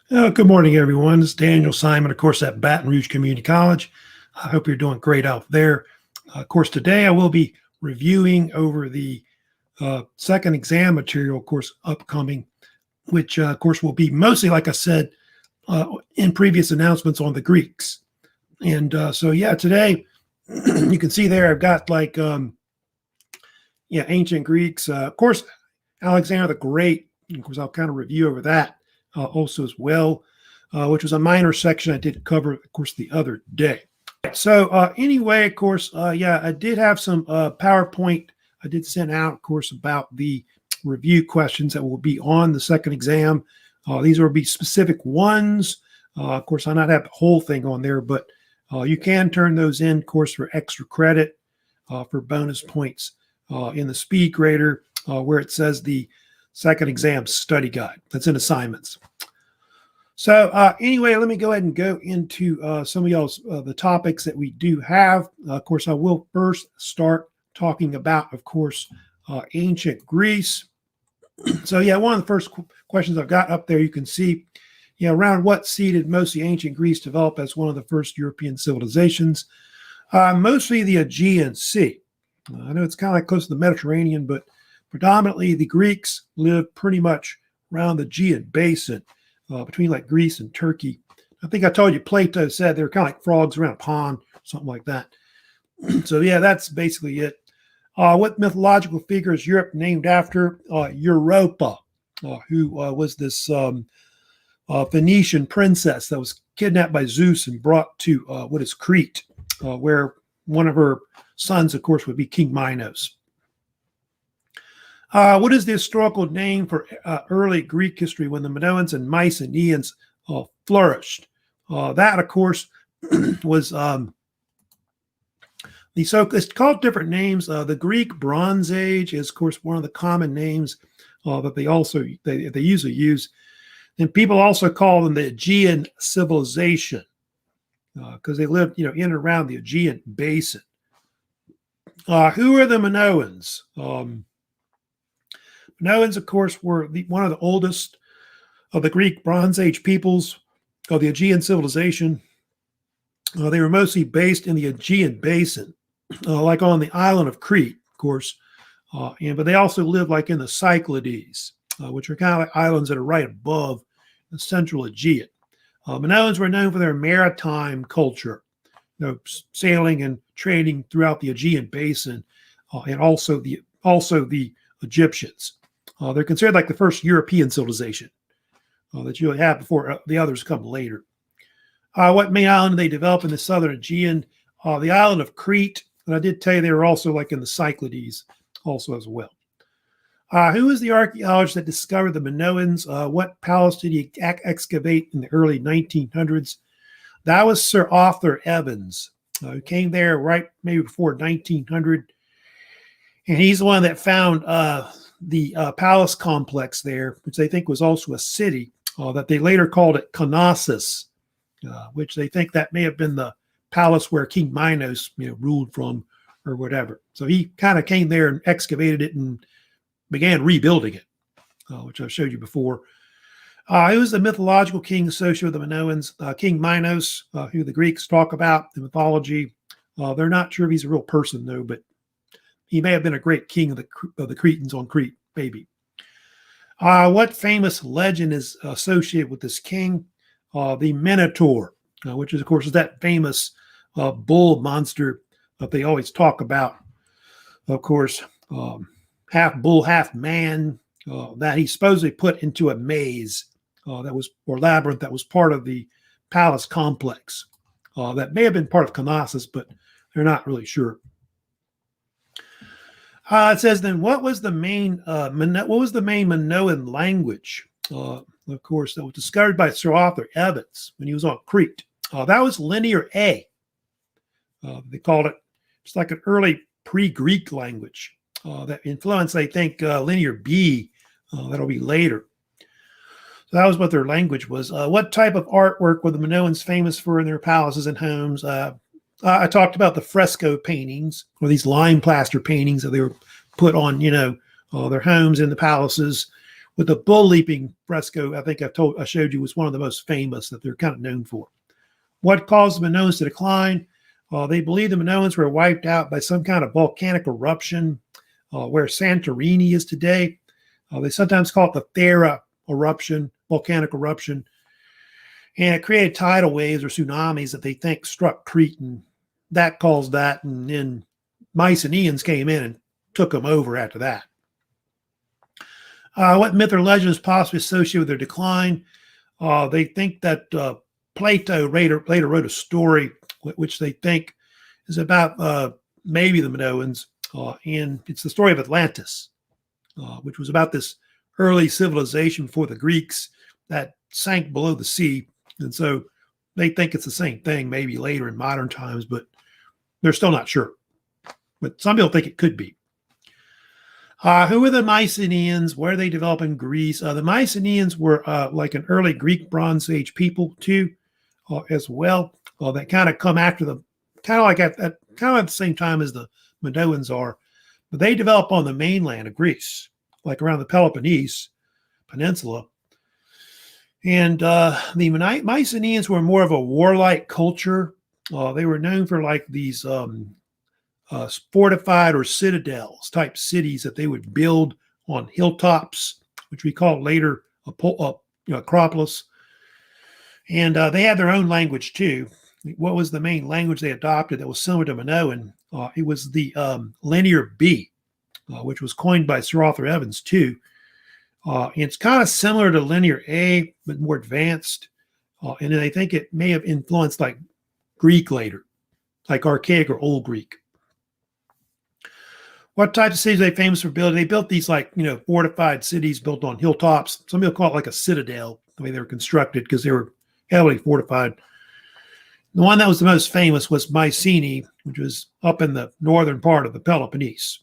Good morning, everyone. This is Daniel Simon, of course, at Baton Rouge Community College. I hope you're doing great out there. Of course, today I will be reviewing over the second exam material, of course, upcoming, which, of course, will be mostly, like I said, in previous announcements on the Greeks. And today you can see there I've got ancient Greeks. Of course, Alexander the Great. Of course, I'll kind of review over that also as well, which was a minor section I did cover, of course, the other day. So anyway, of course, I did have some PowerPoint I did send out, of course, about the review questions that will be on the second exam. These will be specific ones. Of course, I'll not have the whole thing on there, but you can turn those in, of course, for extra credit for bonus points in the speed grader where it says the second exam study guide. That's in assignments. So anyway, let me go ahead and go into some of y'all's the topics that we do have. Of course, I will first start talking about, of course, ancient Greece. So one of the first questions I've got up there, you can see, around what sea did most of the ancient Greece develop as one of the first European civilizations? Mostly the Aegean Sea. I know it's kind of like close to the Mediterranean, but predominantly the Greeks lived pretty much around the Aegean basin, between like Greece and Turkey. I think I told you Plato said they were kind of like frogs around a pond, something like that. So that's basically it. What mythological figure is Europe named after? Europa, who was this Phoenician princess that was kidnapped by Zeus and brought to what is Crete, where one of her sons, of course, would be King Minos. What is the historical name for early Greek history when the Minoans and Mycenaeans flourished? That, of course, was it's called different names. The Greek Bronze Age is, of course, one of the common names that they usually use. And people also call them the Aegean civilization because they lived, in and around the Aegean basin. Who are the Minoans? Minoans, of course, were one of the oldest of the Greek Bronze Age peoples of the Aegean civilization. They were mostly based in the Aegean basin, like on the island of Crete, of course. But they also lived like in the Cyclades, which are kind of like islands that are right above the central Aegean. Minoans were known for their maritime culture, sailing and trading throughout the Aegean basin, and also the Egyptians. They're considered like the first European civilization that you really have before the others come later. What main island did they develop in the southern Aegean? The island of Crete. And I did tell you they were also like in the Cyclades also as well. Who was the archaeologist that discovered the Minoans? What palace did he excavate in the early 1900s? That was Sir Arthur Evans, who came there right maybe before 1900. And he's the one that found the palace complex there, which they think was also a city, that they later called it Knossos, which they think that may have been the palace where King Minos, ruled from or whatever. So he kind of came there and excavated it and began rebuilding it, which I showed you before. Who was the mythological king associated with the Minoans? King Minos, who the Greeks talk about in mythology. They're not sure if he's a real person, though, but he may have been a great king of the Cretans on Crete, maybe. What famous legend is associated with this king? The Minotaur, which is, of course, is that famous bull monster that they always talk about. Of course, half bull, half man, that he supposedly put into a maze or labyrinth that was part of the palace complex. That may have been part of Knossos, but they're not really sure. It says then, what was the main Minoan language? Of course, that was discovered by Sir Arthur Evans when he was on Crete. That was Linear A. They called it, it's like an early pre-Greek language that influenced, they think, Linear B. That'll be later. So that was what their language was. What type of artwork were the Minoans famous for in their palaces and homes? I talked about the fresco paintings, or these lime plaster paintings that they were put on, their homes and the palaces, with the bull leaping fresco. I think I showed you was one of the most famous that they're kind of known for. What caused the Minoans to decline? They believe the Minoans were wiped out by some kind of volcanic eruption where Santorini is today. They sometimes call it the Thera eruption, volcanic eruption. And it created tidal waves or tsunamis that they think struck Crete, and that caused that. And then Mycenaeans came in and took them over after that. What myth or legend is possibly associated with their decline? They think that Plato later wrote a story which they think is about maybe the Minoans, and it's the story of Atlantis, which was about this early civilization before the Greeks that sank below the sea. And so they think it's the same thing maybe later in modern times, but they're still not sure. But some people think it could be. Who were the Mycenaeans? Where they developed in Greece? The Mycenaeans were like an early Greek Bronze Age people too, as well. That kind of come after the, kind of like at the same time as the Minoans are, but they develop on the mainland of Greece, like around the Peloponnese Peninsula. And the Mycenaeans were more of a warlike culture. They were known for like these fortified or citadels type cities that they would build on hilltops, which we call later Acropolis. And they had their own language too. What was the main language they adopted that was similar to Minoan? It was the Linear B, which was coined by Sir Arthur Evans too. It's kind of similar to Linear A, but more advanced. And then I think it may have influenced like Greek later, like Archaic or Old Greek. What types of cities are they famous for building? They built these like, fortified cities built on hilltops. Some people call it like a citadel, the way they were constructed, because they were heavily fortified. The one that was the most famous was Mycenae, which was up in the northern part of the Peloponnese,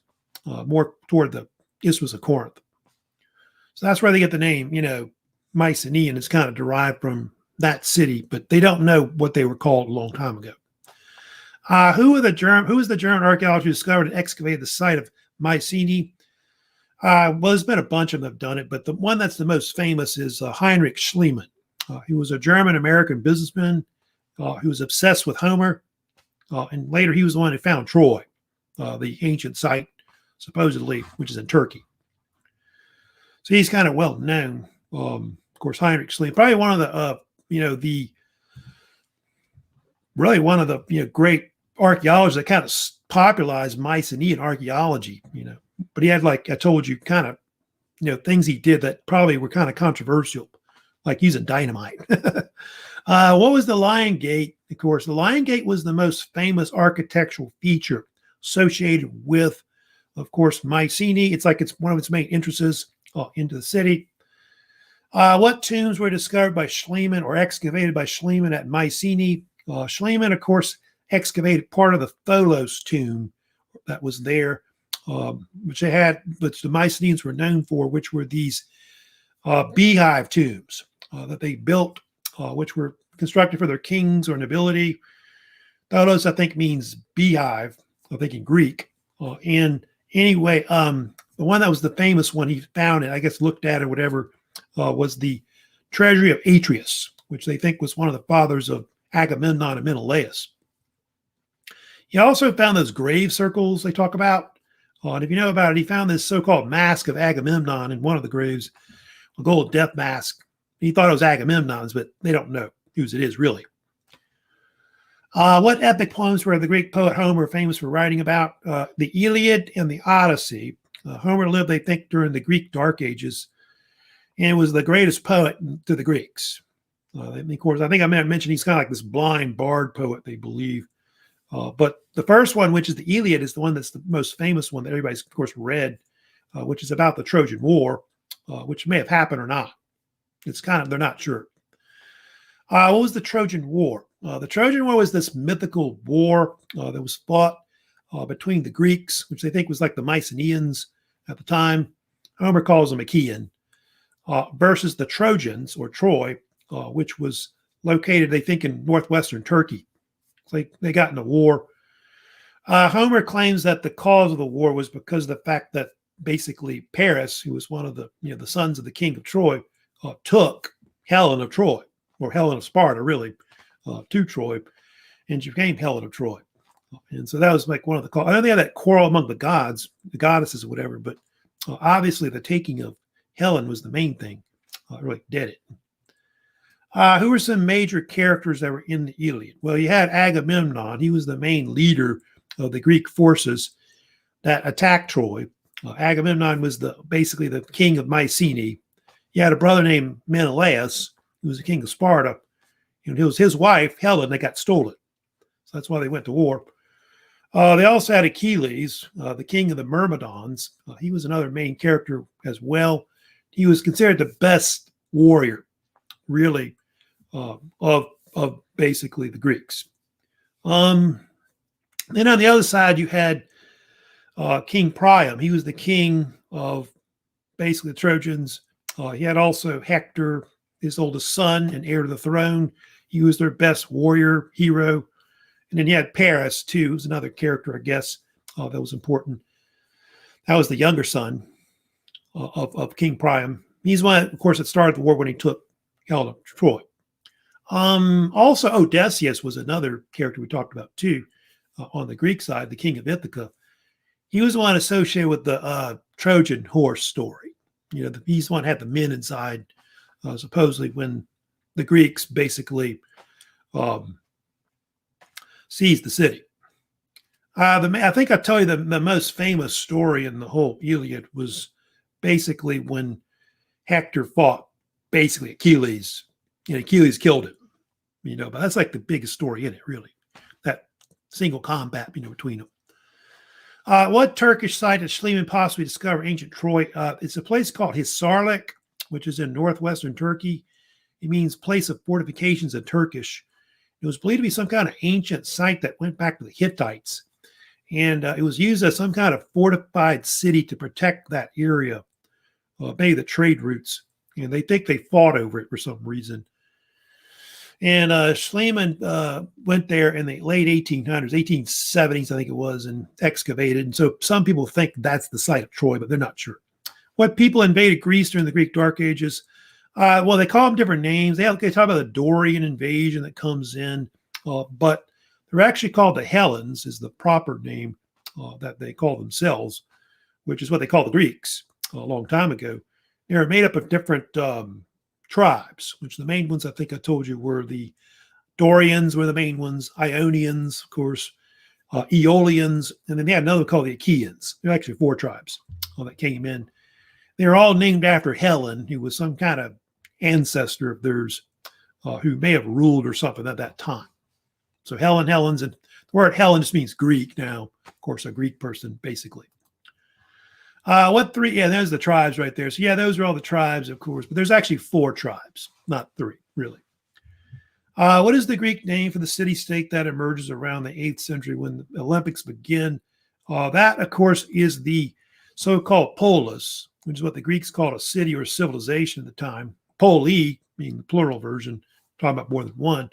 more toward the Isthmus of Corinth. So that's where they get the name, Mycenae, and it's kind of derived from that city, but they don't know what they were called a long time ago. Who is the German archaeologist who discovered and excavated the site of Mycenae? Well, there's been a bunch of them that have done it, but the one that's the most famous is Heinrich Schliemann. He was a German-American businessman who was obsessed with Homer, and later he was the one who found Troy, the ancient site, supposedly, which is in Turkey. So he's kind of well known. Of course, Heinrich Schliemann, probably one of the, one of the great archaeologists that kind of popularized Mycenaean archaeology. But he had, like I told you, kind of things he did that probably were kind of controversial, like using dynamite. What was the Lion Gate? Of course, the Lion Gate was the most famous architectural feature associated with, of course, Mycenae. It's one of its main entrances into the city. What tombs were discovered by Schliemann or excavated by Schliemann at Mycenae? Schliemann, of course, excavated part of the Tholos tomb that was there, which the Mycenaeans were known for, which were these beehive tombs that they built, which were constructed for their kings or nobility. Tholos, I think, means beehive, I think in Greek. And anyway, the one that was the famous one he found and I guess looked at or whatever was the treasury of Atreus, which they think was one of the fathers of Agamemnon and Menelaus. He also found those grave circles they talk about. And if you know about it, he found this so-called mask of Agamemnon in one of the graves, a gold death mask. He thought it was Agamemnon's, but they don't know whose it is really. What epic poems were the Greek poet Homer famous for writing about? The Iliad and the Odyssey. Homer lived, they think, during the Greek Dark Ages and was the greatest poet to the Greeks. Of course, I think I mentioned he's kind of like this blind bard poet, they believe. But the first one, which is the Iliad, is the one that's the most famous one that everybody's, of course, read, which is about the Trojan War, which may have happened or not. They're not sure. What was the Trojan War? The Trojan War was this mythical war that was fought between the Greeks, which they think was like the Mycenaeans at the time. Homer calls them Achaean, versus the Trojans, or Troy, which was located, they think, in northwestern Turkey. So they got in a war. Homer claims that the cause of the war was because of the fact that basically Paris, who was one of the the sons of the king of Troy, took Helen of Troy, or Helen of Sparta, really, to Troy, and she became Helen of Troy. And so that was like one of the. I know they had that quarrel among the gods, the goddesses, or whatever, but obviously the taking of Helen was the main thing. Really did it. Who were some major characters that were in the Iliad? Well, you had Agamemnon. He was the main leader of the Greek forces that attacked Troy. Agamemnon was basically the king of Mycenae. He had a brother named Menelaus, who was the king of Sparta. And it was his wife, Helen, that got stolen. So that's why they went to war. They also had Achilles, the king of the Myrmidons. He was another main character as well. He was considered the best warrior, really, of basically the Greeks. Then on the other side, you had King Priam. He was the king of basically the Trojans. He had also Hector, his oldest son and heir to the throne. He was their best warrior, hero. And then you had Paris, too, who's another character, I guess, that was important. That was the younger son of King Priam. He's one, of course, that started the war when he took Helen of Troy. Also, Odysseus was another character we talked about, too, on the Greek side, the king of Ithaca. He was the one associated with the Trojan horse story. He's the one that had the men inside, supposedly when the Greeks basically seized the city. I think I'll tell you the most famous story in the whole Iliad was basically when Hector fought basically Achilles. Achilles killed him. But that's like the biggest story in it, really. That single combat, between them. What Turkish site did Schliemann possibly discover ancient Troy? It's a place called Hisarlik, which is in northwestern Turkey. It means place of fortifications in Turkish. It was believed to be some kind of ancient site that went back to the Hittites. And it was used as some kind of fortified city to protect that area, maybe the trade routes. And they think they fought over it for some reason. And Schliemann went there in the late 1800s, 1870s, I think it was, and excavated. And so some people think that's the site of Troy, but they're not sure. What people invaded Greece during the Greek Dark Ages? Well, they call them different names. They talk about the Dorian invasion that comes in, but they're actually called the Hellenes, is the proper name that they call themselves, which is what they call the Greeks a long time ago. They're made up of different tribes, which the main ones I think I told you were the Dorians were the main ones, Ionians, of course, Aeolians, and then they had another called the Achaeans. There are actually 4 tribes that came in. They're all named after Helen, who was some kind of ancestor of theirs who may have ruled or something at that time. So Helens, and the word Helen just means Greek now. Of course, a Greek person, basically. What 3? Yeah, there's the tribes right there. So yeah, those are all the tribes, of course, but there's actually 4 tribes, not 3, really. What is the Greek name for the city-state that emerges around the 8th century when the Olympics begin? That, of course, is the so-called polis, which is what the Greeks called a city or civilization at the time. Poli, being the plural version, talking about more than one.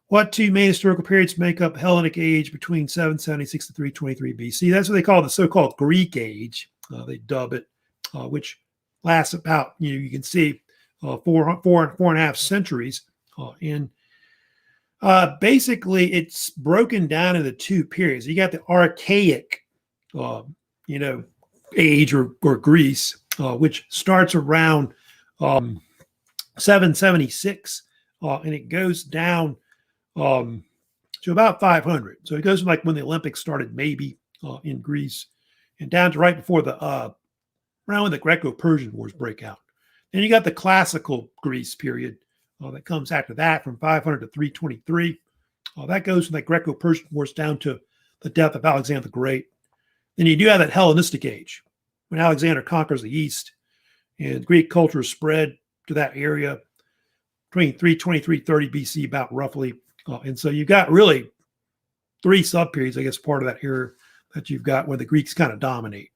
What 2 main historical periods make up the Hellenic Age between 776 to 323 BC? That's what they call the so-called Greek Age. They dub it, which lasts about, you can see, 4.5 centuries. And basically, it's broken down into 2 periods. You got the Archaic, age or Greece, which starts around 776, and it goes down to about 500. So it goes from like when the Olympics started, maybe in Greece, and down to right before around when the greco-persian wars break out. Then you got the classical Greece period that comes after that from 500 to 323. That goes from the greco-persian wars down to the death of Alexander the Great. Then you do have that Hellenistic Age when Alexander conquers the East and Greek culture is spread to that area between 323, 30 BC, about roughly. And so you've got really 3 sub-periods, I guess, part of that era that you've got where the Greeks kind of dominate.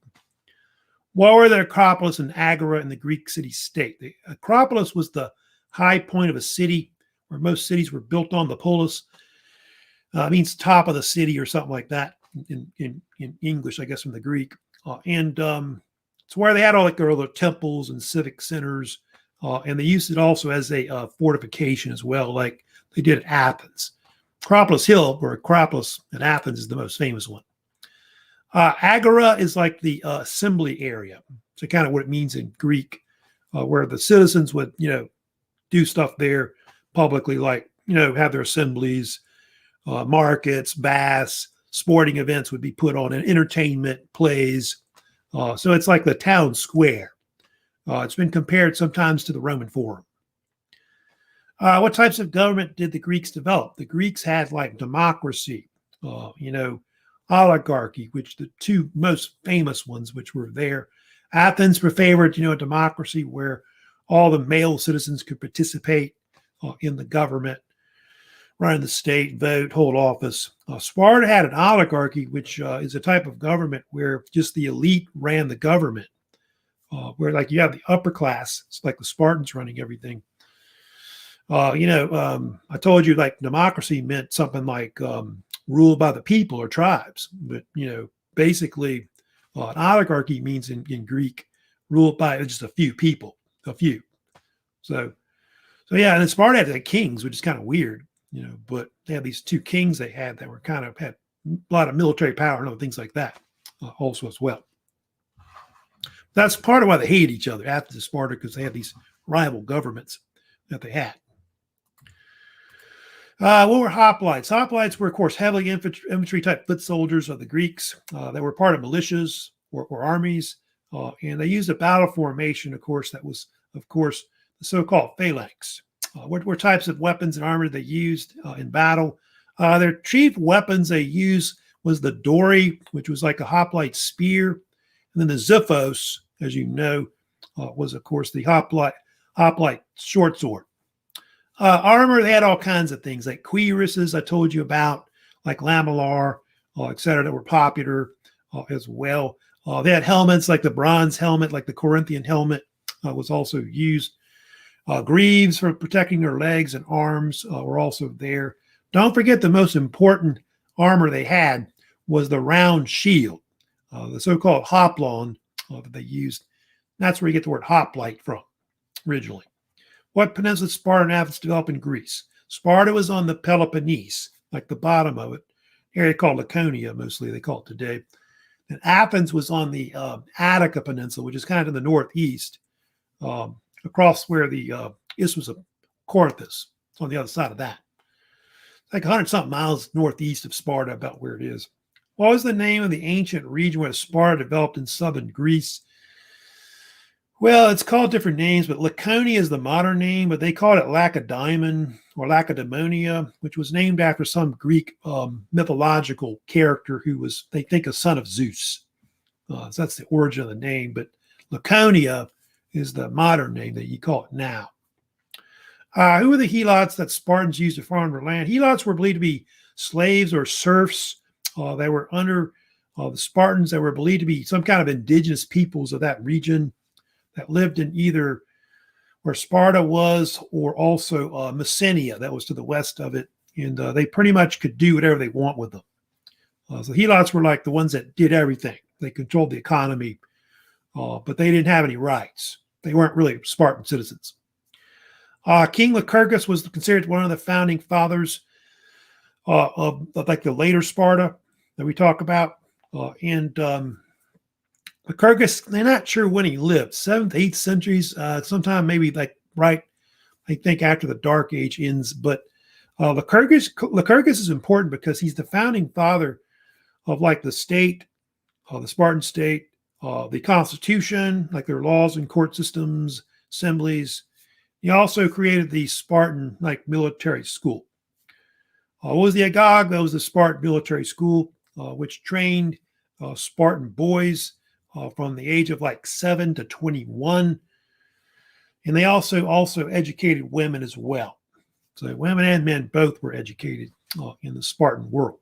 What were the Acropolis and Agora in the Greek city-state? The Acropolis was the high point of a city where most cities were built on the polis. It means top of the city or something like that in English, I guess, from the Greek. And it's where they had all like their other temples and civic centers, and they used it also as a fortification as well, like they did at Athens. Acropolis Hill, or Acropolis at Athens, is the most famous one. Agora is like the assembly area, so kind of what it means in Greek, where the citizens would, do stuff there publicly, like have their assemblies, markets, baths, sporting events would be put on, and entertainment, plays. So it's like the town square. It's been compared sometimes to the Roman Forum. What types of government did the Greeks develop? The Greeks had like democracy, oligarchy, which the two most famous ones, which were there. Athens favored, a democracy where all the male citizens could participate in the government, run the state, vote, hold office. Sparta had an oligarchy, which is a type of government where just the elite ran the government, where like you have the upper class. It's like the Spartans running everything. I told you like democracy meant something like ruled by the people or tribes, but basically an oligarchy means in Greek ruled by just a few people, a few. So yeah, and Sparta had the kings, which is kind of weird, but they had these two kings they had that were kind of had a lot of military power and other things like that also as well. That's part of why they hated each other after Sparta, because they had these rival governments that they had. What were hoplites? Hoplites were, of course, heavily infantry type foot soldiers of the Greeks. They were part of militias or armies, and they used a battle formation, of course, that was, of course, the so-called phalanx. What were types of weapons and armor they used in battle? Their chief weapons they used was the dory, which was like a hoplite spear, and then the xiphos, as you know, was, of course, the hoplite short sword. Armor, they had all kinds of things like cuirasses I told you about, like lamellar, et cetera, that were popular as well. They had helmets like the bronze helmet, like the Corinthian helmet was also used. Greaves for protecting their legs and arms were also there. Don't forget the most important armor they had was the round shield, the so-called hoplon that they used. That's where you get the word hoplite from originally. What peninsula did Sparta and Athens develop in Greece? Sparta was on the Peloponnese, like the bottom of it, area called Laconia, mostly they call it today. And Athens was on the Attica Peninsula, which is kind of in the northeast, across where the Isthmus of Corinth is. It's on the other side of that. It's like 100-something miles northeast of Sparta, about where it is. What was the name of the ancient region where Sparta developed in southern Greece? Well, it's called different names, but Laconia is the modern name, but they called it Lacedaemon or Lacedaemonia, which was named after some Greek mythological character who was, they think, a son of Zeus. So that's the origin of the name, but Laconia is the modern name that you call it now. Who were the helots that Spartans used to farm their land? Helots were believed to be slaves or serfs. They were under the Spartans. They were believed to be some kind of indigenous peoples of that region that lived in either where Sparta was or also Messenia, that was to the west of it. And they pretty much could do whatever they want with them. So helots were like the ones that did everything. They controlled the economy, but they didn't have any rights. They weren't really Spartan citizens. King Lycurgus was considered one of the founding fathers of like the later Sparta that we talk about. Lycurgus, they're not sure when he lived, 7th, 8th centuries, sometime maybe like right, I think after the Dark Age ends. But Lycurgus is important because he's the founding father of like the state, the Spartan state, the constitution, like their laws and court systems, assemblies. He also created the Spartan like military school. What was the Agog? That was the Spartan military school, which trained Spartan boys from the age of like 7 to 21. And they also educated women as well. So women and men both were educated in the Spartan world.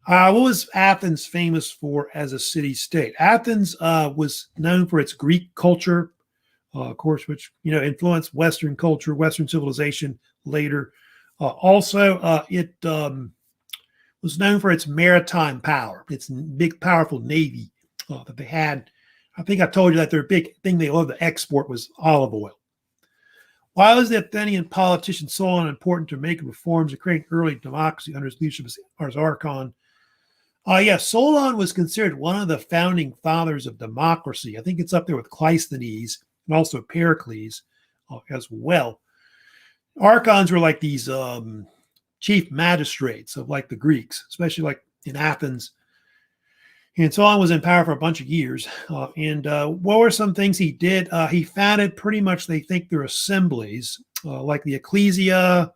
What was Athens famous for as a city-state? Athens was known for its Greek culture, of course, which influenced Western culture, Western civilization later. Also, it was known for its maritime power, its big, powerful navy that they had. I think I told you that their big thing they loved to export was olive oil. Why was the Athenian politician Solon important to making reforms and creating early democracy under his leadership as Archon? Solon was considered one of the founding fathers of democracy. I think it's up there with Cleisthenes and also Pericles as well. Archons were like these chief magistrates of like the Greeks, especially like in Athens. And Solon was in power for a bunch of years. What were some things he did? He founded pretty much, they think, their assemblies, like the Ecclesia,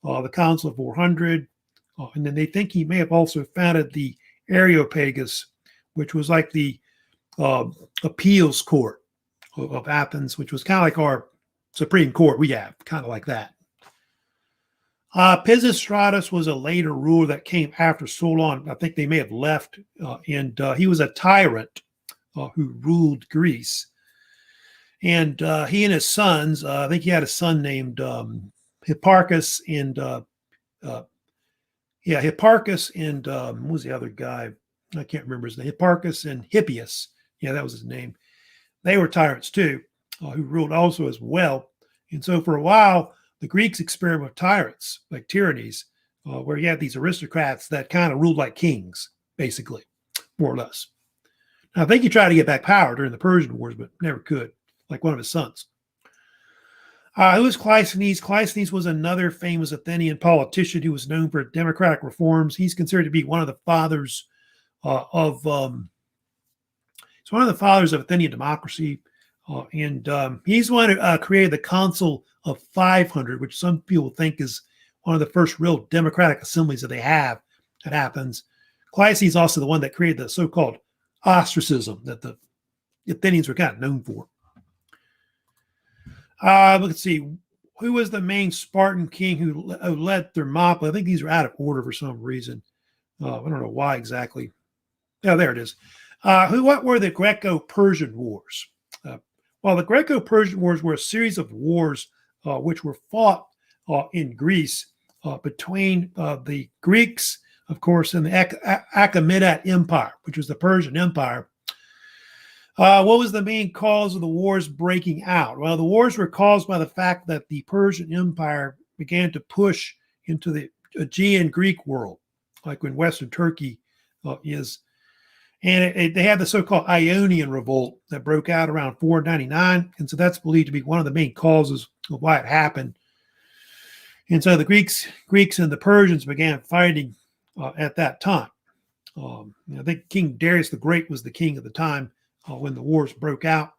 the Council of 400. And then they think he may have also founded the Areopagus, which was like the appeals court of Athens, which was kind of like our Supreme Court we have, kind of like that. Pisistratus was a later ruler that came after Solon. I think they may have left, and he was a tyrant who ruled Greece. And he and his sons, I think he had a son named Hipparchus and Hipparchus and what was the other guy? I can't remember his name. Hipparchus and Hippias. Yeah, that was his name. They were tyrants too, who ruled also as well. And so for a while, the Greeks experimented with tyrants, like tyrannies, where you had these aristocrats that kind of ruled like kings, basically, more or less. Now, I think he tried to get back power during the Persian Wars, but never could, like one of his sons. Who was Cleisthenes? Cleisthenes was another famous Athenian politician who was known for democratic reforms. He's considered to be one of the fathers of Athenian democracy. He's the one who created the Council of 500, which some people think is one of the first real democratic assemblies that they have at Athens. Cleisthenes is also the one that created the so-called ostracism that the Athenians were kind of known for. Let's see. Who was the main Spartan king who led Thermopylae? I think these are out of order for some reason. I don't know why exactly. Oh, there it is. What were the greco-persian wars? The greco-persian wars were a series of wars which were fought in Greece between the Greeks, of course, and the Achaemenid Empire, which was the Persian Empire. What was the main cause of the wars breaking out? Well, the wars were caused by the fact that the Persian Empire began to push into the Aegean Greek world, like when Western Turkey is. And they had the so-called Ionian Revolt that broke out around 499. And so that's believed to be one of the main causes of why it happened. And so the Greeks and the Persians began fighting at that time. I think King Darius the Great was the king at the time when the wars broke out.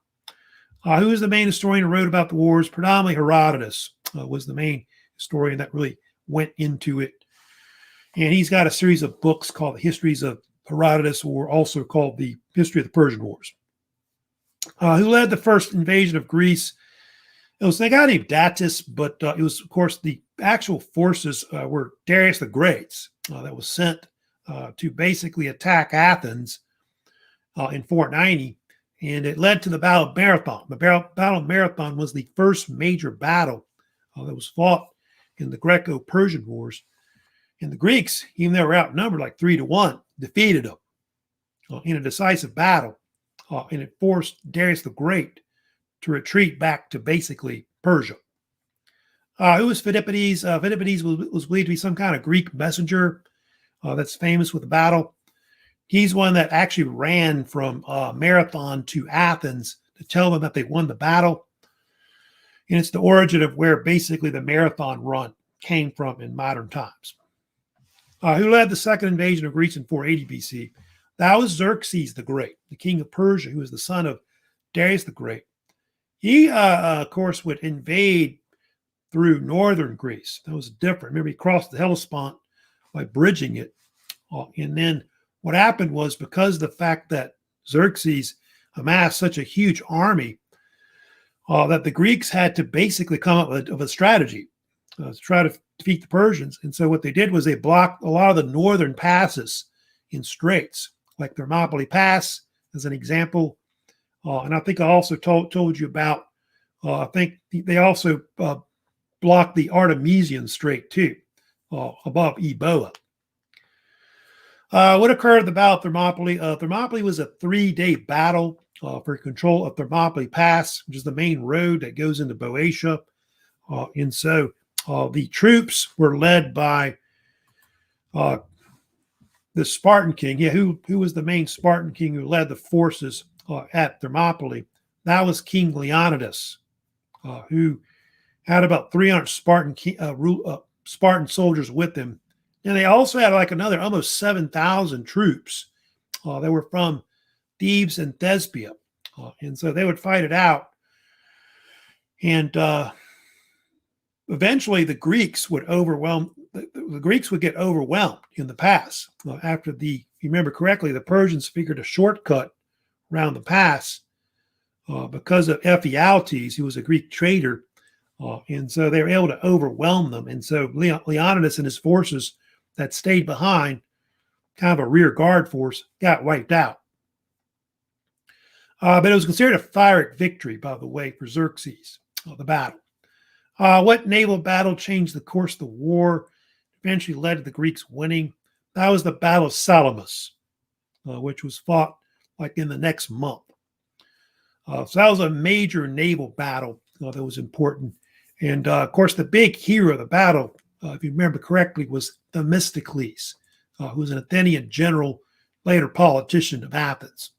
Who was the main historian who wrote about the wars? Predominantly Herodotus was the main historian that really went into it. And he's got a series of books called the Histories of Herodotus, or also called the History of the Persian Wars. Who led the first invasion of Greece? It was a guy named Datis, but it was, of course, the actual forces were Darius the Great's that was sent to basically attack Athens in 490, and it led to the Battle of Marathon. The Battle of Marathon was the first major battle that was fought in the Greco-Persian Wars. And the Greeks, even though they were outnumbered like 3-1, defeated them in a decisive battle. And it forced Darius the Great to retreat back to basically Persia. Who was Phidippides? Phidippides was believed to be some kind of Greek messenger that's famous with the battle. He's one that actually ran from Marathon to Athens to tell them that they won the battle. And it's the origin of where basically the Marathon run came from in modern times. Who led the second invasion of Greece in 480 BC? That was Xerxes the Great, the king of Persia, who was the son of Darius the Great. He, of course, would invade through northern Greece. That was different. Remember, he crossed the Hellespont by bridging it. And then what happened was, because of the fact that Xerxes amassed such a huge army, that the Greeks had to basically come up with a strategy to try to defeat the Persians. And so what they did was they blocked a lot of the northern passes in straits, like Thermopylae Pass, as an example. And I think I also told you about, I think they also blocked the Artemisian Strait too, above Ebola. What occurred at the Battle of Thermopylae? Thermopylae was a 3-day battle for control of Thermopylae Pass, which is the main road that goes into Boeotia. And so the troops were led by the Spartan king. Yeah, who was the main Spartan king who led the forces at Thermopylae? That was King Leonidas, who had about 300 Spartan soldiers with him. And they also had like another almost 7,000 troops that were from Thebes and Thespia. And so they would fight it out. And eventually the Greeks would the Greeks would get overwhelmed in the pass. After if you remember correctly, the Persians figured a shortcut around the pass because of Ephialtes, who was a Greek trader. And so they were able to overwhelm them. And so Leonidas and his forces that stayed behind, kind of a rear guard force, got wiped out. But it was considered a Pyrrhic victory, by the way, for Xerxes, the battle. What naval battle changed the course of the war, eventually led to the Greeks winning? That was the Battle of Salamis, which was fought like in the next month. So that was a major naval battle that was important. And of course, the big hero of the battle, if you remember correctly, was Themistocles, who was an Athenian general, later politician of Athens.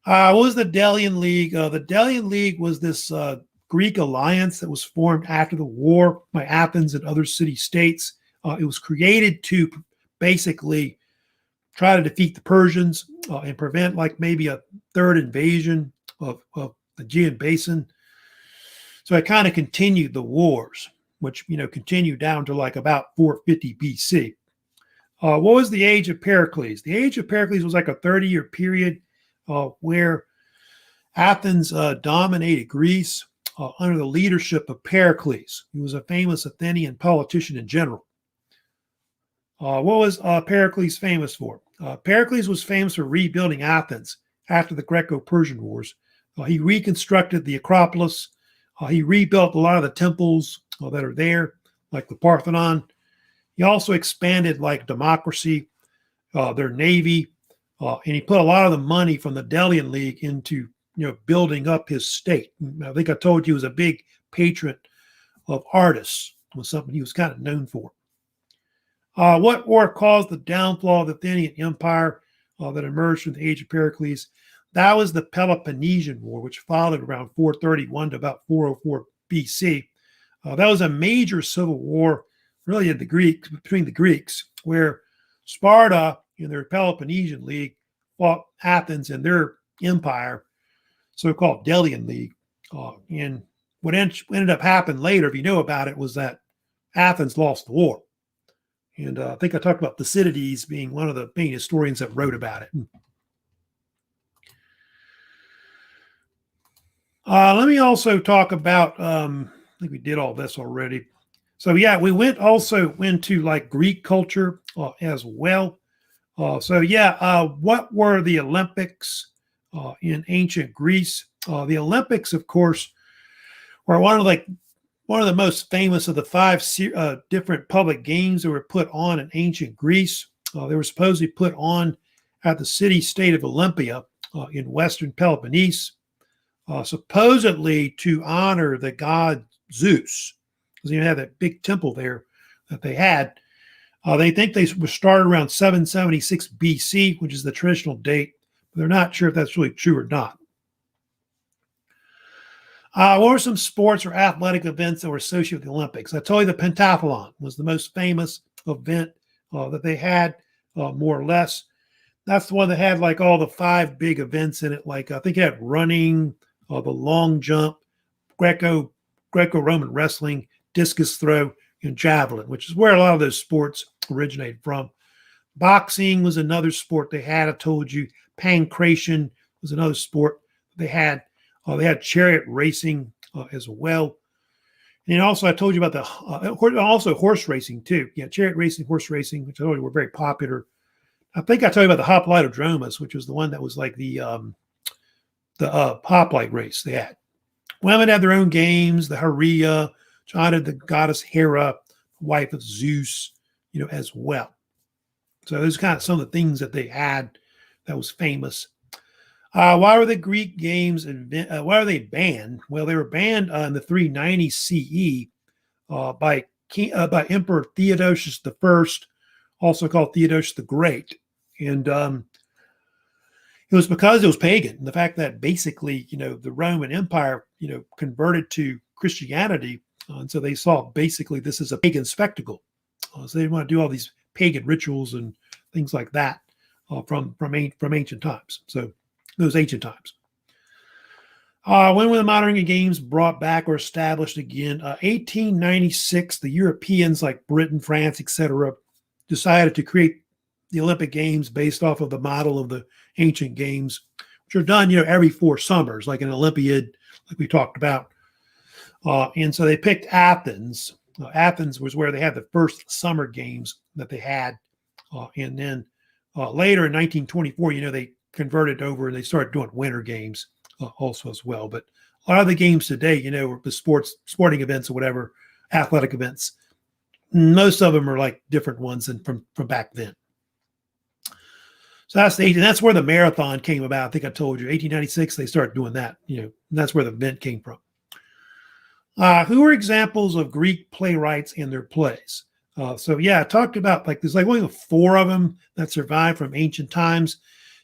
What was the Delian League? The Delian League was this Greek alliance that was formed after the war by Athens and other city-states. It was created to basically try to defeat the Persians and prevent like maybe a third invasion of the Aegean Basin. So it kind of continued the wars, which, continued down to like about 450 BC. What was the Age of Pericles? The Age of Pericles was like a 30-year period where Athens dominated Greece under the leadership of Pericles, who was a famous Athenian politician in general. What was Pericles famous for? Pericles was famous for rebuilding Athens after the Greco-Persian Wars. He reconstructed the Acropolis. He rebuilt a lot of the temples that are there, like the Parthenon. He also expanded like democracy, their navy, and he put a lot of the money from the Delian League into building up his state. I think I told you he was a big patron of artists, was something he was kind of known for. What war caused the downfall of the Athenian Empire that emerged from the Age of Pericles? That was the Peloponnesian War, which followed around 431 to about 404 BC. That was a major civil war, really, between the Greeks, where Sparta in their Peloponnesian League fought Athens in their empire, so-called Delian League. And what ended up happening later, if you know about it, was that Athens lost the war. And I think I talked about Thucydides being one of the main historians that wrote about it. Let me also talk about, I think we did all this already. So yeah, we went into like Greek culture as well. What were the Olympics in ancient Greece? The Olympics, of course, were one of the most famous of the 5 different public games that were put on in ancient Greece. They were supposedly put on at the city-state of Olympia in western Peloponnese, supposedly to honor the god Zeus, because they had that big temple there that they had. They think they were started around 776 BC, which is the traditional date, but they're not sure if that's really true or not. What were some sports or athletic events that were associated with the Olympics? I told you the pentathlon was the most famous event that they had, more or less. That's the one that had like all the 5 big events in it. Like I think it had running, the long jump, Greco-Roman wrestling, discus throw, and javelin, which is where a lot of those sports originated from. Boxing was another sport they had. I told you pancration was another sport they had. They had chariot racing as well. And also I told you about also horse racing too. Yeah, chariot racing, horse racing, which I told you were very popular. I think I told you about the hoplitodromus, which was the one that was like the hoplite race they had. Women had their own games, the Haria, which honored the goddess Hera, wife of Zeus, as well. So those are kind of some of the things that they had that was famous. Why were the Greek games, why were they banned? Well, they were banned in the 390 CE by Emperor Theodosius I, also called Theodosius the Great. And it was because it was pagan. The fact that basically, the Roman Empire, converted to Christianity. And so they saw basically this as a pagan spectacle. So they didn't want to do all these pagan rituals and things like that from ancient times. So those ancient times. When were the modern games brought back or established again? 1896, the Europeans like Britain, France, etc., decided to create the Olympic Games based off of the model of the ancient games, which are done, every 4 summers, like an Olympiad, like we talked about. And so they picked Athens. Athens was where they had the first summer games that they had. And then later in 1924, they converted over and they started doing winter games also as well. But a lot of the games today, the sporting events or whatever, athletic events, most of them are like different ones than from back then. So that's where the marathon came about. I think I told you, 1896, they started doing that, and that's where the event came from. Who are examples of Greek playwrights and their plays? I talked about there's only 4 of them that survived from ancient times.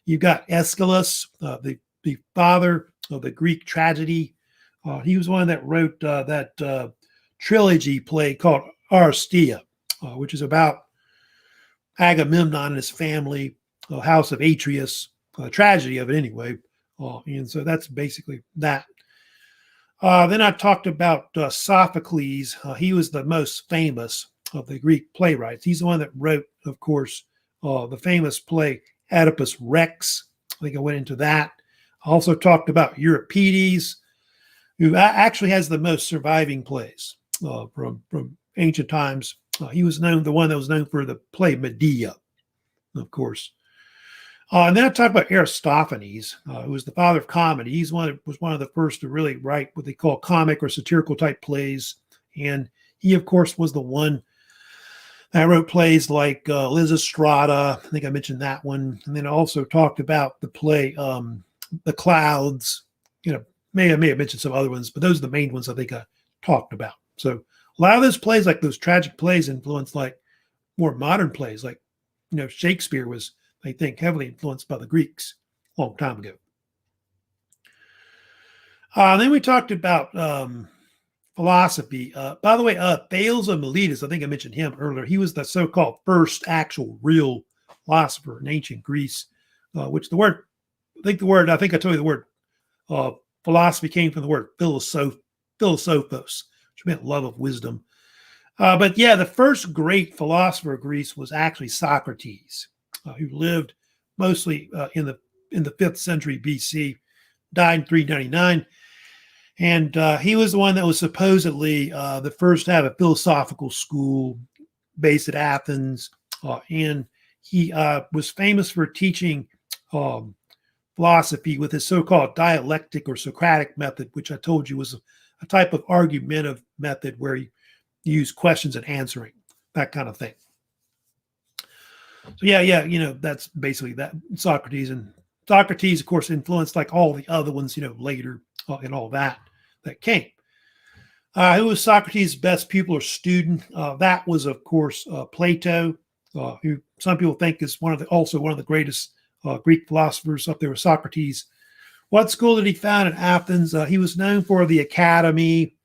You've got Aeschylus, the father of the Greek tragedy. He was one that wrote that trilogy play called Aristea, which is about Agamemnon and his family, house of Atreus, tragedy of it anyway. And so that's basically that. Then I talked about Sophocles. He was the most famous of the Greek playwrights. He's the one that wrote, of course, the famous play Oedipus Rex. I think I went into that. I also talked about Euripides, who actually has the most surviving plays from ancient times. He was the one that was known for the play Medea, of course. And then I talked about Aristophanes, who was the father of comedy. He was one of the first to really write what they call comic or satirical type plays. And he, of course, was the one that wrote plays like Lysistrata. I think I mentioned that one. And then I also talked about the play The Clouds. May have mentioned some other ones, but those are the main ones I think I talked about. So a lot of those plays, like those tragic plays, influenced like more modern plays. Like, Shakespeare was, I think, heavily influenced by the Greeks a long time ago. Then we talked about philosophy. By the way, Thales of Miletus, I think I mentioned him earlier. He was the so-called first actual real philosopher in ancient Greece, which I think I told you the word philosophy came from the word philosophos, which meant love of wisdom. But the first great philosopher of Greece was actually Socrates, who lived mostly in the 5th century BC, died in 399. And he was the one that was supposedly the first to have a philosophical school based at Athens. And he was famous for teaching philosophy with his so-called dialectic or Socratic method, which I told you was a type of argumentative method where you use questions and answering, that kind of thing. So that's basically that. Socrates, of course, influenced like all the other ones, later and all that came. Who was Socrates' best pupil or student? That was, of course, Plato, who some people think is also one of the greatest Greek philosophers up there with Socrates. What school did he found in Athens? He was known for the Academy.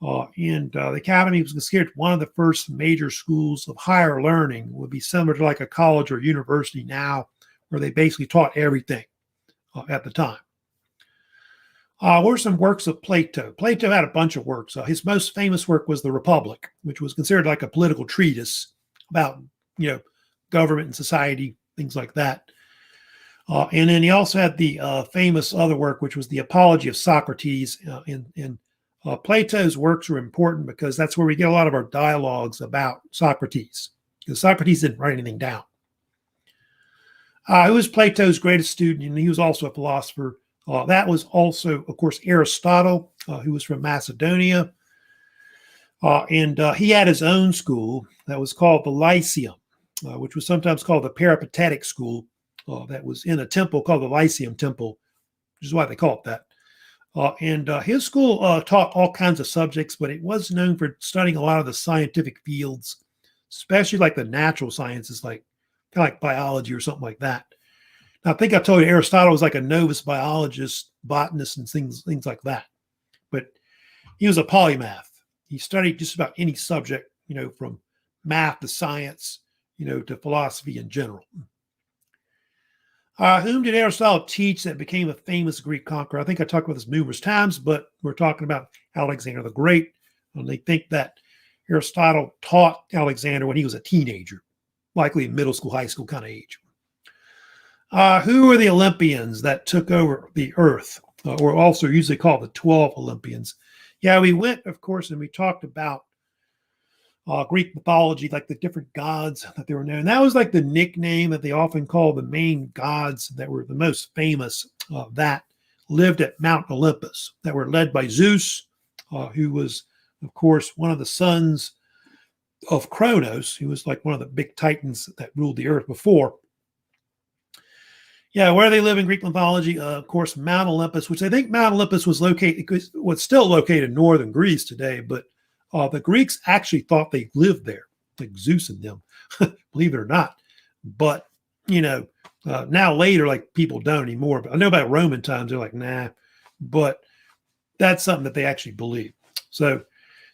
And the Academy was considered one of the first major schools of higher learning. It would be similar to like a college or university now, where they basically taught everything at the time. What were some works of Plato? Plato had a bunch of works. His most famous work was The Republic, which was considered like a political treatise about, government and society, things like that. And then he also had the famous other work, which was The Apology of Socrates. Plato's works were important because that's where we get a lot of our dialogues about Socrates, because Socrates didn't write anything down. Who was Plato's greatest student? And he was also a philosopher. That was also, of course, Aristotle, who was from Macedonia. And he had his own school that was called the Lyceum. which was sometimes called the Peripatetic School, that was in a temple called the Lyceum Temple, which is why they call it that. And his school taught all kinds of subjects, but it was known for studying a lot of the scientific fields, especially like the natural sciences, like kind of like biology or something like that. Now, I think I told you Aristotle was like a novice biologist, botanist, and things like that. But he was a polymath. He studied just about any subject, from math to science, to philosophy in general. Whom did Aristotle teach that became a famous Greek conqueror? I think I talked about this numerous times, but we're talking about Alexander the Great. And they think that Aristotle taught Alexander when he was a teenager, likely in middle school, high school kind of age. Who were the Olympians that took over the earth, or also usually called the 12 Olympians? Yeah, we went, of course, and we talked about Greek mythology, like the different gods that they were known. That was like the nickname that they often call the main gods that were the most famous that lived at Mount Olympus, that were led by Zeus, who was, of course, one of the sons of Kronos, who was like one of the big titans that ruled the earth before. Yeah, where they live in Greek mythology, of course, Mount Olympus, which I think Mount Olympus was still located in northern Greece today, but the Greeks actually thought they lived there, like Zeus and them, believe it or not. But, now later, like people don't anymore. But I know about Roman times, they're like, nah. But that's something that they actually believe. So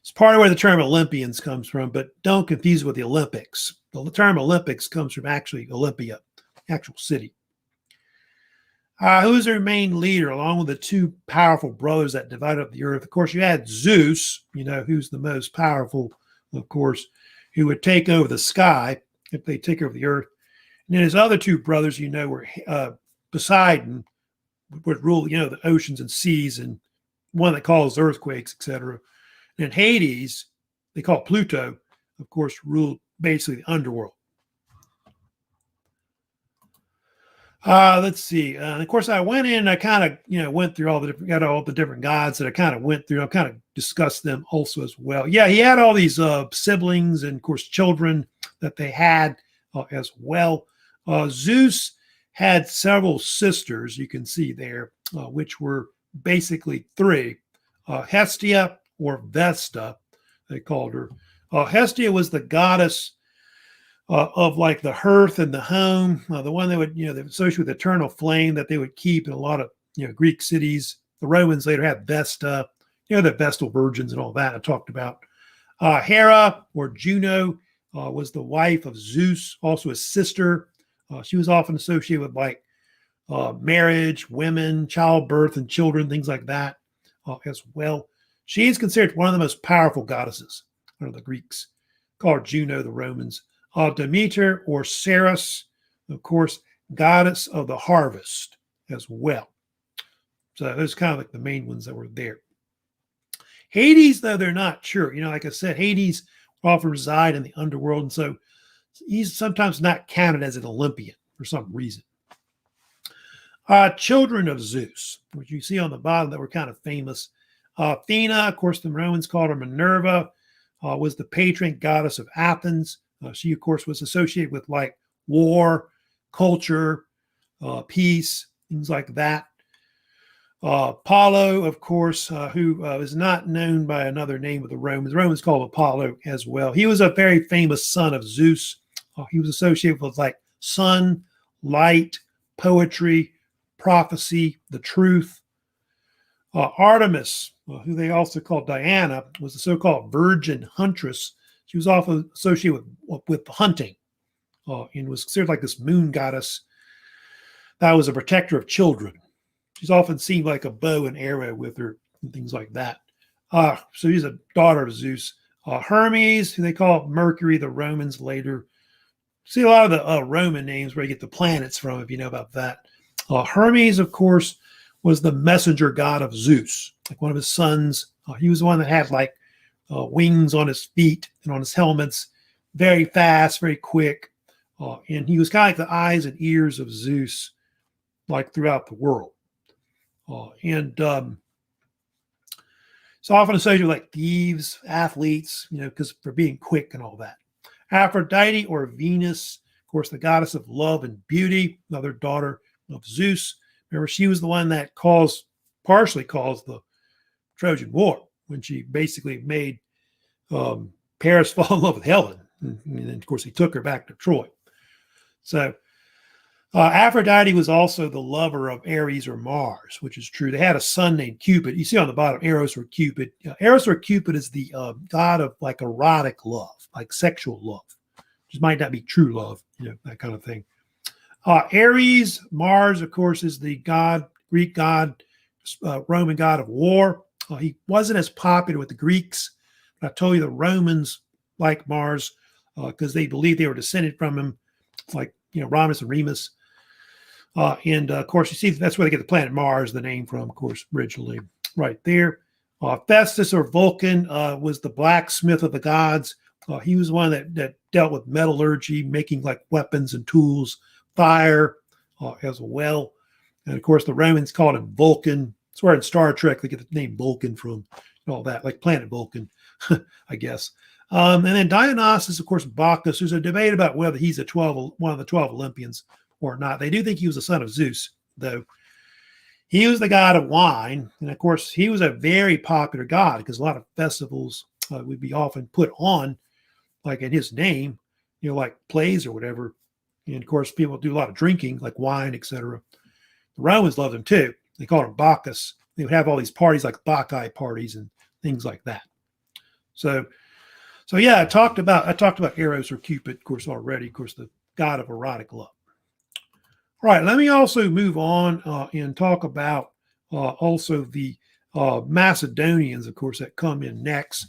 it's part of where the term Olympians comes from, but don't confuse it with the Olympics. The term Olympics comes from actually Olympia, actual city. Who's their main leader, along with the two powerful brothers that divided up the earth? Of course, you had Zeus, who's the most powerful, of course, who would take over the sky if they take over the earth. And then his other two brothers, were Poseidon, would rule, the oceans and seas, and one that caused earthquakes, etc. And then Hades, they call Pluto, of course, ruled basically the underworld. Let's see. Of course, I went in and I kind of, went through all the different gods that I kind of went through. I kind of discussed them also as well. Yeah, he had all these siblings and, of course, children that they had as well. Zeus had several sisters, you can see there, which were basically three. Hestia, or Vesta, they called her. Hestia was the goddess of like the hearth and the home, the one they would, they would associate with eternal flame that they would keep in a lot of, Greek cities. The Romans later had Vesta, the Vestal virgins and all that I talked about. Hera, or Juno, was the wife of Zeus, also his sister. She was often associated with like marriage, women, childbirth, and children, things like that as well. She is considered one of the most powerful goddesses of the Greeks, called Juno, the Romans. Demeter, or Ceres, of course, goddess of the harvest as well. So those kind of like the main ones that were there. Hades, though, they're not sure. Like I said, Hades often reside in the underworld, and so he's sometimes not counted as an Olympian for some reason. Children of Zeus, which you see on the bottom that were kind of famous. Athena, of course, the Romans called her Minerva, was the patron goddess of Athens. She, of course, was associated with like war, culture, peace, things like that. Apollo, of course, who is not known by another name of the Romans. The Romans called him Apollo as well. He was a very famous son of Zeus. He was associated with like sun, light, poetry, prophecy, the truth. Artemis, who they also called Diana, was the so-called virgin huntress. She was often associated with hunting and was considered like this moon goddess that was a protector of children. She's often seen like a bow and arrow with her and things like that. So she's a daughter of Zeus. Hermes, who they call Mercury, the Romans later. See a lot of the Roman names where you get the planets from, if you know about that. Hermes, of course, was the messenger god of Zeus, like one of his sons. He was the one that had like wings on his feet and on his helmets, very fast, very quick. And he was kind of like the eyes and ears of Zeus, like throughout the world. And it's often associated with like thieves, athletes, because for being quick and all that. Aphrodite, or Venus, of course, the goddess of love and beauty, another daughter of Zeus. Remember, she was the one that partially caused the Trojan War, when she basically made Paris fall in love with Helen. And then, of course, he took her back to Troy. So Aphrodite was also the lover of Ares or Mars, which is true. They had a son named Cupid. You see on the bottom, Eros or Cupid. Eros or Cupid is the god of like erotic love, like sexual love, which might not be true love, that kind of thing. Ares, Mars, of course, is the god, Greek god, Roman god of war. He wasn't as popular with the Greeks. But I told you the Romans liked Mars because they believed they were descended from him, like Romulus and Remus. And of course, you see that's where they get the planet Mars, the name from, of course, originally, right there. Festus or Vulcan was the blacksmith of the gods. He was one that dealt with metallurgy, making like weapons and tools, fire as well. And of course, the Romans called him Vulcan. That's where in Star Trek they get the name Vulcan from, and all that, like Planet Vulcan, I guess. And then Dionysus, of course, Bacchus. There's a debate about whether he's one of the 12 Olympians or not. They do think he was the son of Zeus, though. He was the god of wine. And of course, he was a very popular god because a lot of festivals would be often put on, like in his name, like plays or whatever. And of course, people do a lot of drinking, like wine, etc. The Romans loved him too. They called him Bacchus. They would have all these parties like Bacchae parties and things like that. So yeah, I talked about Eros or Cupid, of course, already, of course, the god of erotic love. All right, let me also move on and talk about also the Macedonians, of course, that come in next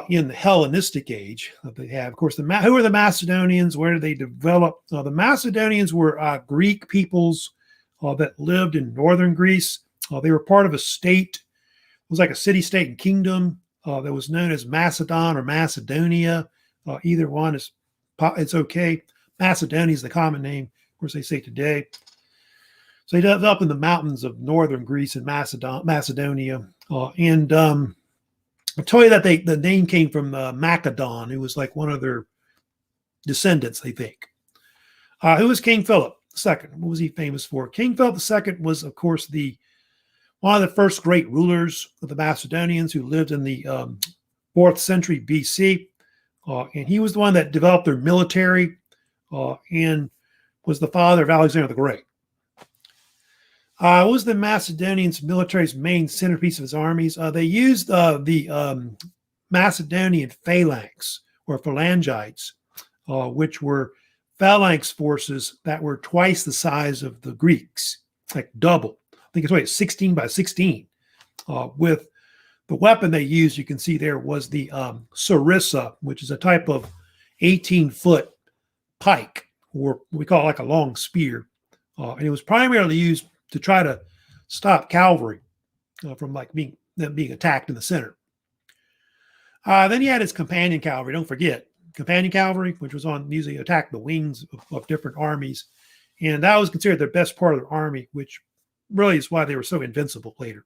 in the Hellenistic Age that they have. Of course, who are the Macedonians? Where did they develop? The Macedonians were Greek peoples that lived in northern Greece. They were part of a state. It was like a city-state and kingdom that was known as Macedon or Macedonia. Either one it's okay. Macedonia is the common name, of course, they say today. So they lived up in the mountains of northern Greece and Macedonia. And I told you that the name came from Macedon, who was like one of their descendants, they think. Who was King Philip II? What was he famous for? King Philip II was, of course, one of the first great rulers of the Macedonians who lived in the 4th century BC. And he was the one that developed their military and was the father of Alexander the Great. What was the Macedonians' military's main centerpiece of his armies? They used the Macedonian phalanx or phalangites, which were phalanx forces that were twice the size of the Greeks, like double. I think it's 16 by 16. With the weapon they used, you can see there was the sarissa, which is a type of 18-foot pike, or we call it like a long spear. And it was primarily used to try to stop cavalry from being attacked in the center. Then he had his companion cavalry. Don't forget companion cavalry, which was usually attack the wings of different armies, and that was considered the best part of their army, which really is why they were so invincible later.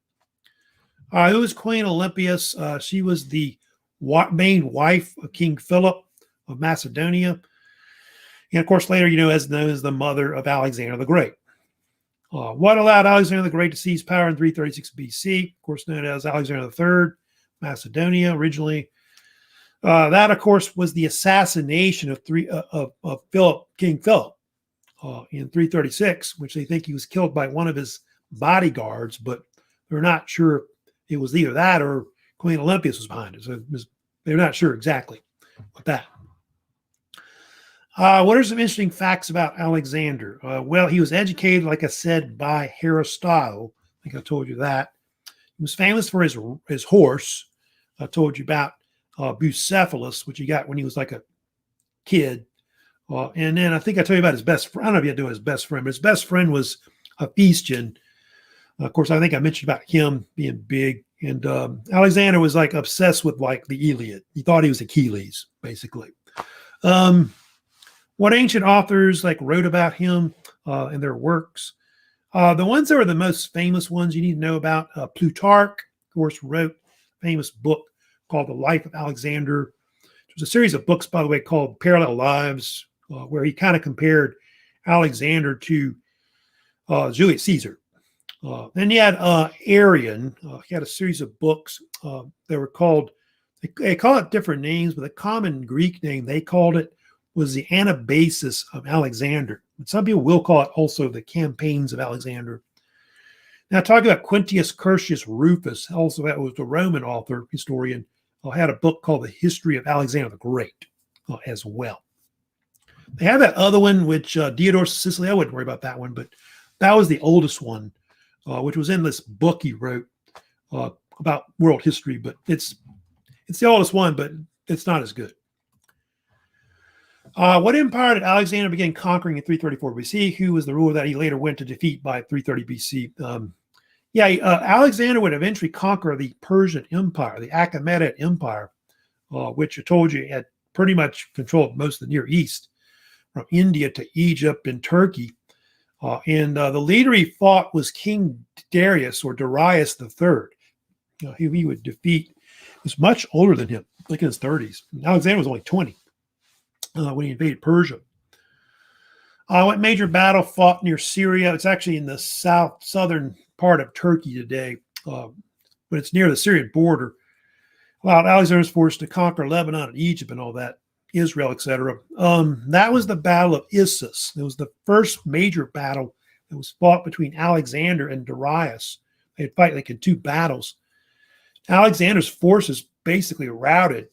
Who was Queen Olympias? She was the main wife of King Philip of Macedonia, and of course later, as known as the mother of Alexander the Great. What allowed Alexander the Great to seize power in 336 BC? Of course, known as Alexander III, Macedonia originally. That, of course, was the assassination of King Philip in 336, which they think he was killed by one of his bodyguards, but they're not sure it was either that or Queen Olympias was behind it. So they're not sure exactly what that. What are some interesting facts about Alexander? Well, he was educated, like I said, by Aristotle. I think I told you that. He was famous for his horse. I told you about Bucephalus, which he got when he was like a kid. And then I think I told you about his best friend. I don't know if he had to do his best friend, but his best friend was Hephaestion. Of course, I think I mentioned about him being big. And Alexander was like obsessed with like the Iliad. He thought he was Achilles, basically. What ancient authors wrote about him in their works? The ones that were the most famous ones you need to know about, Plutarch, of course, wrote a famous book called The Life of Alexander. There's a series of books, by the way, called Parallel Lives, where he kind of compared Alexander to Julius Caesar. Then you had Arian. He had a series of books that were called, they call it different names, but the common Greek name they called it was the Anabasis of Alexander. But some people will call it also the Campaigns of Alexander. Now, talking about Quintius Curtius Rufus, also that was the Roman author, historian, had a book called The History of Alexander the Great as well. They have that other one, which Diodorus of Sicily, I wouldn't worry about that one, but that was the oldest one, which was in this book he wrote about world history, but it's the oldest one, but it's not as good. What empire did Alexander begin conquering in 334 BC? Who was the ruler that he later went to defeat by 330 BC? Alexander would eventually conquer the Persian Empire, the Achaemenid Empire, which I told you had pretty much controlled most of the Near East, from India to Egypt and Turkey. And the leader he fought was King Darius, or Darius III. He would defeat, he was much older than him, like in his 30s. Alexander was only 20 when he invaded Persia. What major battle fought near Syria? It's actually in the southern part of Turkey today, but it's near the Syrian border. Allowed Alexander's force to conquer Lebanon and Egypt and all that, Israel, etc. That was the Battle of Issus. It was the first major battle that was fought between Alexander and Darius. They'd fight like in two battles. Alexander's forces basically routed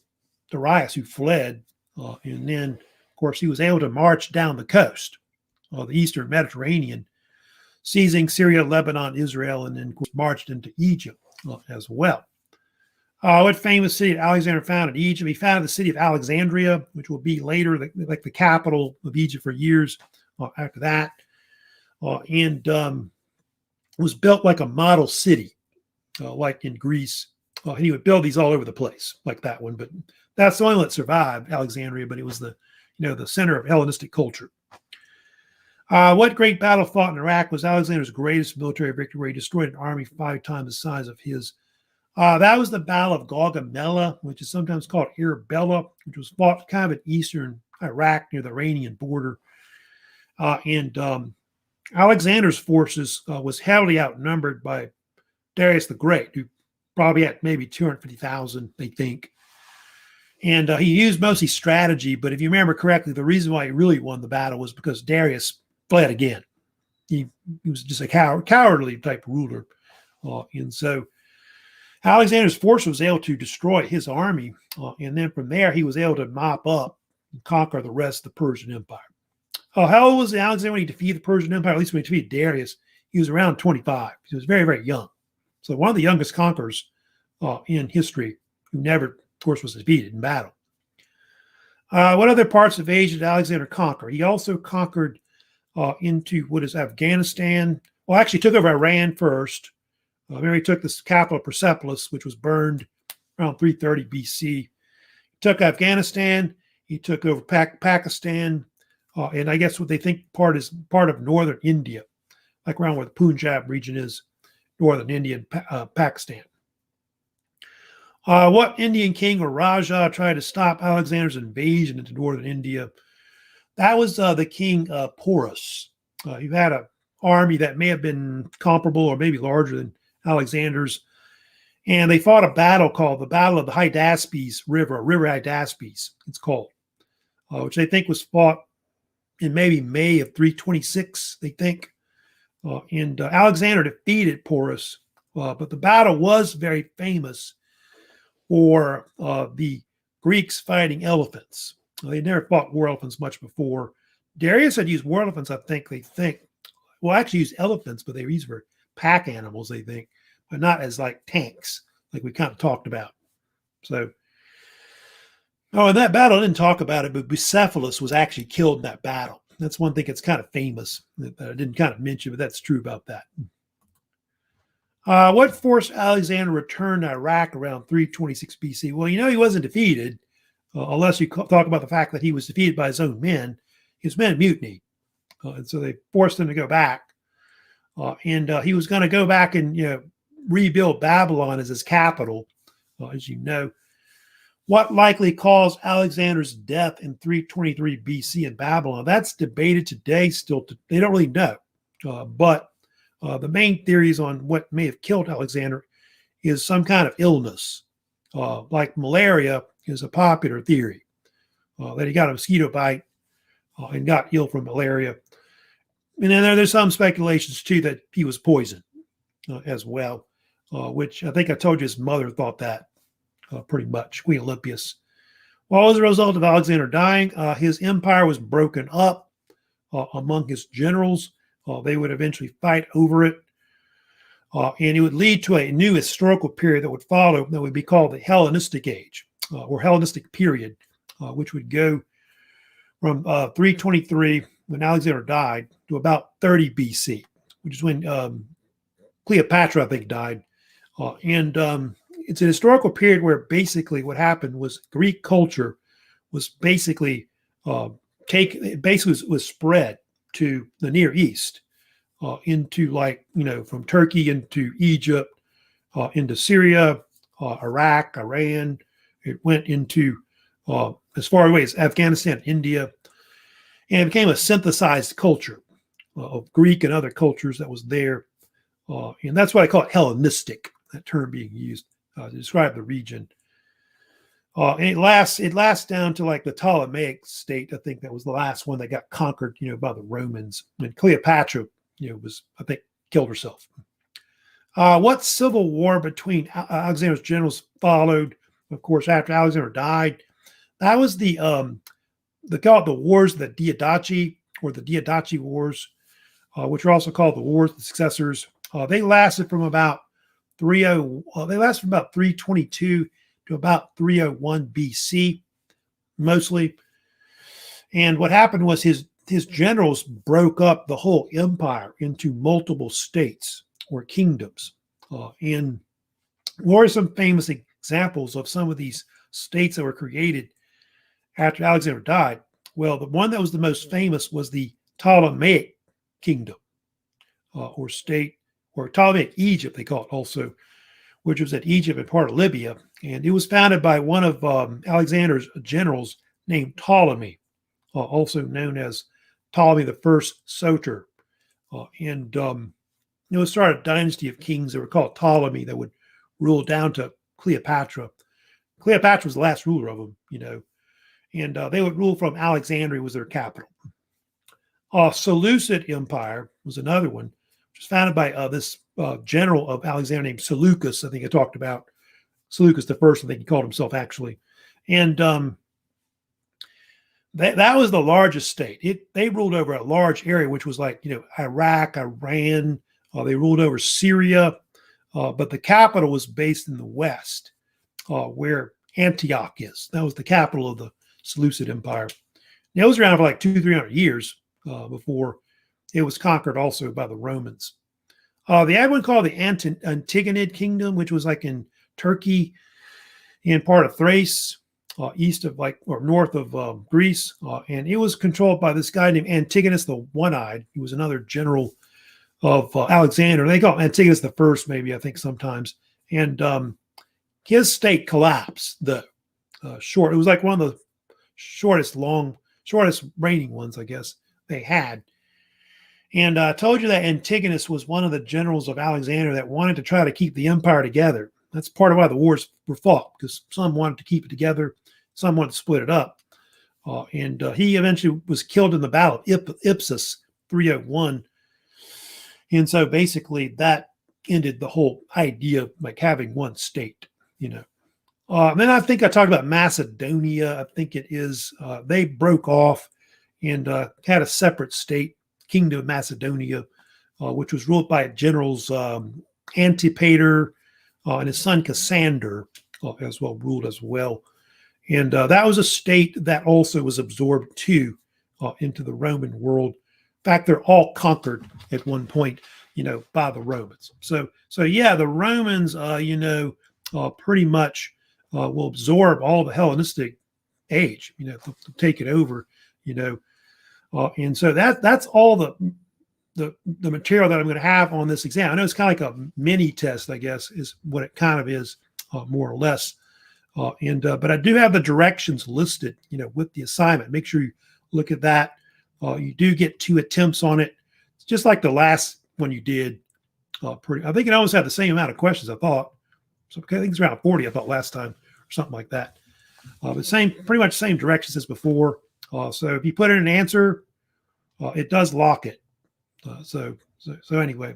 Darius, who fled, and then, of course, he was able to march down the coast, the eastern Mediterranean, seizing Syria, Lebanon, Israel, and then, of course, marched into Egypt as well. What famous city did Alexander found in Egypt? He founded the city of Alexandria, which will be later like the capital of Egypt for years after that. And was built like a model city, like in Greece. He would build these all over the place, like that one. But that's the only one that survived, Alexandria, but it was the center of Hellenistic culture. What great battle fought in Iraq was Alexander's greatest military victory, where he destroyed an army 5 times the size of his. That was the Battle of Gaugamela, which is sometimes called Arbela, which was fought kind of in eastern Iraq near the Iranian border. And Alexander's forces was heavily outnumbered by Darius the Great, who probably had maybe 250,000, they think. And he used mostly strategy, but if you remember correctly, the reason why he really won the battle was because Darius fled again. He was just a cowardly type ruler. And so Alexander's force was able to destroy his army, and then from there he was able to mop up and conquer the rest of the Persian Empire. How old was Alexander when he defeated the Persian Empire? At least when he defeated Darius, he was around 25. He was very, very young. So one of the youngest conquerors in history, who never, of course, was defeated in battle. What other parts of Asia did Alexander conquer? He also conquered into what is Afghanistan. Well, actually took over Iran first. He took this capital, Persepolis, which was burned around 330 BC. He took Afghanistan. He took over Pakistan. And I guess what they think part of northern India, like around where the Punjab region is, northern India and Pakistan. What Indian king or Raja tried to stop Alexander's invasion into northern India? That was the king Porus. He had an army that may have been comparable or maybe larger than Alexander's. And they fought a battle called the Battle of the Hydaspes River, River Hydaspes, it's called, which they think was fought in maybe May of 326, they think. And Alexander defeated Porus, but the battle was very famous for the Greeks fighting elephants. They never fought war elephants much before. Darius had used war elephants, they think. Well, actually used elephants, but they were used for pack animals, they think, but not as like tanks, like we kind of talked about. So, in that battle, I didn't talk about it, but Bucephalus was actually killed in that battle. That's one thing that's kind of famous that I didn't kind of mention, but that's true about that. What forced Alexander to return to Iraq around 326 BC? Well, he wasn't defeated, unless you talk about the fact that he was defeated by his own men. His men mutinied, and so they forced him to go back. And he was going to go back and rebuild Babylon as his capital, as you know. What likely caused Alexander's death in 323 BC in Babylon? That's debated today. Still, they don't really know. But the main theories on what may have killed Alexander is some kind of illness, like malaria is a popular theory, that he got a mosquito bite and got ill from malaria. And then there's some speculations too that he was poisoned as well, which I think I told you his mother thought that pretty much, Queen Olympias. Well, as a result of Alexander dying, his empire was broken up among his generals. They would eventually fight over it. And it would lead to a new historical period that would follow that would be called the Hellenistic Age or Hellenistic period, which would go from 323, when Alexander died, to about 30 BC, which is when Cleopatra, I think, died. And it's an historical period where basically what happened was Greek culture was basically was spread to the Near East, into from Turkey into Egypt, into Syria, Iraq, Iran. It went into as far away as Afghanistan, India, and it became a synthesized culture of Greek and other cultures that was there. And that's why I call it Hellenistic, that term being used to describe the region. And it lasts down to like the Ptolemaic state. I think that was the last one that got conquered, by the Romans. And Cleopatra, I think, killed herself. What civil war between Alexander's generals followed, of course, after Alexander died? That was they call it the Wars of the Diadochi, or the Diadochi Wars, which are also called the Wars of the Successors. They lasted from about 322 to about 301 BC, mostly. And what happened was his generals broke up the whole empire into multiple states or kingdoms. And what are some famous examples of some of these states that were created after Alexander died? Well, the one that was the most famous was the Ptolemaic kingdom, or state, or Ptolemaic Egypt, they call it also, which was at Egypt and part of Libya. And it was founded by one of Alexander's generals named Ptolemy, also known as Ptolemy the First Soter. And it was started a dynasty of kings that were called Ptolemy that would rule down to Cleopatra. Cleopatra was the last ruler of them, and they would rule from Alexandria, was their capital. Seleucid Empire was another one, which was founded by this general of Alexander named Seleucus. I think I talked about Seleucus the First. I think he called himself, actually. And that was the largest state. They ruled over a large area, which was like, Iraq, Iran. They ruled over Syria. But the capital was based in the west, where Antioch is. That was the capital of the Seleucid Empire. And it was around for like 200-300 years before it was conquered also by the Romans. They had one called the Antigonid Kingdom, which was like in Turkey and part of Thrace, east of or north of Greece. And it was controlled by this guy named Antigonus the One-Eyed. He was another general of Alexander. They call him Antigonus the First, maybe, I think, sometimes. And his state collapsed, though. It was like one of the shortest reigning ones, I guess, they had. And I told you that Antigonus was one of the generals of Alexander that wanted to try to keep the empire together. That's part of why the wars were fought, because some wanted to keep it together, some wanted to split it up. And he eventually was killed in the Battle of Ipsus, 301. And so basically that ended the whole idea of like having one state, Then I think I talked about Macedonia. I think it is. They broke off and had a separate state, Kingdom of Macedonia, which was ruled by generals Antipater and his son Cassander, as well, ruled as well. And that was a state that also was absorbed too into the Roman world. In fact, they're all conquered at one point, by the Romans. So yeah, the Romans, pretty much will absorb all the Hellenistic age, to take it over, and so that's all the material that I'm going to have on this exam. I know it's kind of like a mini test, I guess, is what it kind of is, more or less. But I do have the directions listed, with the assignment. Make sure you look at that. You do get 2 attempts on it. It's just like the last one you did. I think it almost had the same amount of questions, I thought. So I think it's around 40, I thought, last time, or something like that. But pretty much same directions as before. So if you put in an answer, it does lock it. So anyway.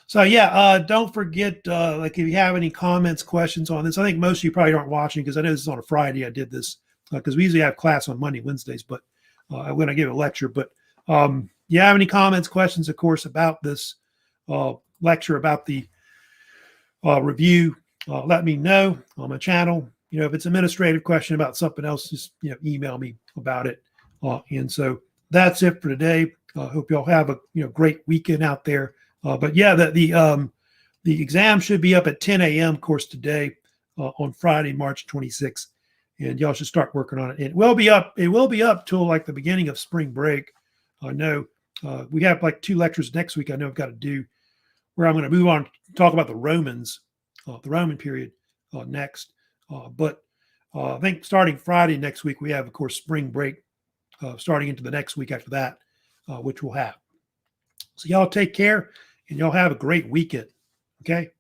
So yeah, don't forget, like if you have any comments, questions on this. I think most of you probably aren't watching because I know this is on a Friday. I did this because we usually have class on Monday, Wednesdays, but when I give a lecture. But you have any comments, questions, of course, about this lecture, about the review, let me know on my channel. If it's an administrative question about something else, just email me about it. And so that's it for today. Hope y'all have a great weekend out there. But yeah, the exam should be up at 10 a.m. of course today on Friday, March 26th, and y'all should start working on it. It will be up. It will be up till like the beginning of spring break. I know we have like 2 lectures next week. I know I've got to do where I'm going to move on to talk about the Romans, the Roman period next. But I think starting Friday next week we have, of course, spring break starting into the next week after that, which we'll have. So y'all take care. And y'all have a great weekend. Okay.